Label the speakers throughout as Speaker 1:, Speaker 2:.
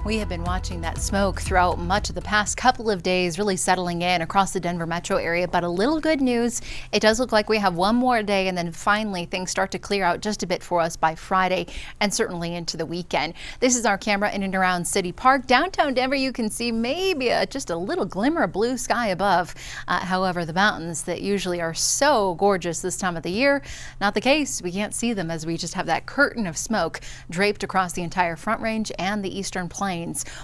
Speaker 1: We have been watching that smoke throughout much of the past couple of days, really settling in across the Denver metro area. But a little good news, it does look like we have one more day and then finally things start to clear out just a bit for us by Friday and certainly into the weekend. This is our camera in and around City Park. Downtown Denver, you can see maybe just a little glimmer of blue sky above. However, the mountains that usually are so gorgeous this time of the year, not the case. We can't see them as we just have that curtain of smoke draped across the entire Front Range and the Eastern Plains.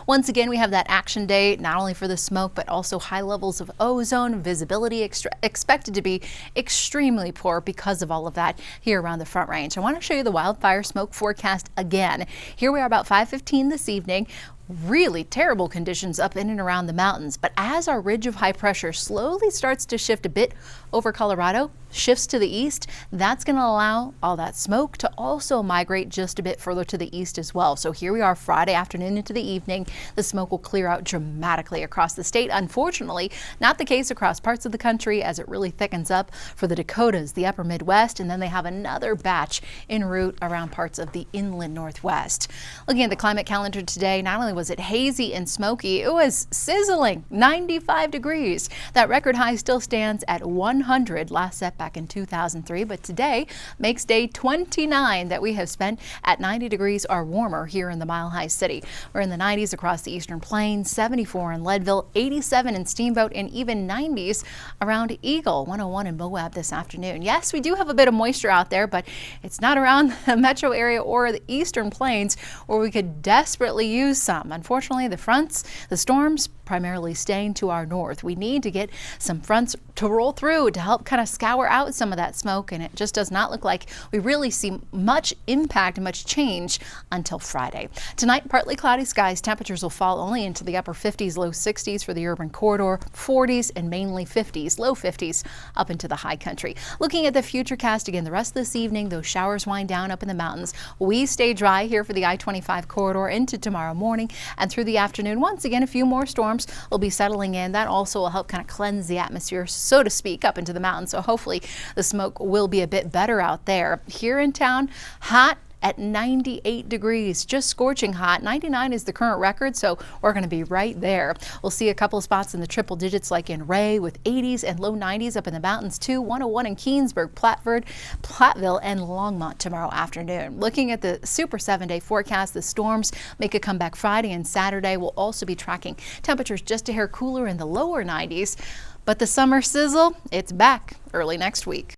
Speaker 1: Once again, we have that action day, not only for the smoke, but also high levels of ozone. Visibility expected to be extremely poor because of all of that here around the Front Range. I want to show you the wildfire smoke forecast again. Here we are about 5:15 this evening. Really terrible conditions up in and around the mountains. But as our ridge of high pressure slowly starts to shift a bit over Colorado, shifts to the east, that's going to allow all that smoke to also migrate just a bit further to the east as well. So here we are Friday afternoon into the evening. The smoke will clear out dramatically across the state. Unfortunately, not the case across parts of the country as it really thickens up for the Dakotas, the upper Midwest, and then they have another batch en route around parts of the inland Northwest. Looking at the climate calendar today, not only was it hazy and smoky, it was sizzling, 95 degrees. That record high still stands at 100, last set back in 2003, but today makes day 29 that we have spent at 90 degrees or warmer here in the Mile High City. We're in the 90s across the Eastern Plains, 74 in Leadville, 87 in Steamboat, and even 90s around Eagle, 101 in Moab this afternoon. Yes, we do have a bit of moisture out there, but it's not around the metro area or the Eastern Plains where we could desperately use some. Unfortunately, the storms primarily staying to our north. We need to get some fronts to roll through to help kind of scour out some of that smoke, and it just does not look like we really see much impact and much change until Friday. Tonight, partly cloudy skies. Temperatures will fall only into the upper 50s, low 60s for the urban corridor, 40s and mainly 50s, low 50s up into the high country. Looking at the futurecast again, the rest of this evening, those showers wind down up in the mountains. We stay dry here for the I-25 corridor into tomorrow morning and through the afternoon. Once again, a few more storms will be settling in. That also will help kind of cleanse the atmosphere, so to speak, up into the mountains. So hopefully the smoke will be a bit better out there. Here in town, hot at 98 degrees, just scorching hot. 99 is the current record, so we're going to be right there. We'll see a couple of spots in the triple digits like in Ray with 80s and low 90s up in the mountains too. 101 in Keensburg, Platteville, and Longmont tomorrow afternoon. Looking at the super 7-day forecast, the storms make a comeback Friday and Saturday. We'll also be tracking temperatures just a hair cooler in the lower 90s. But the summer sizzle, it's back early next week.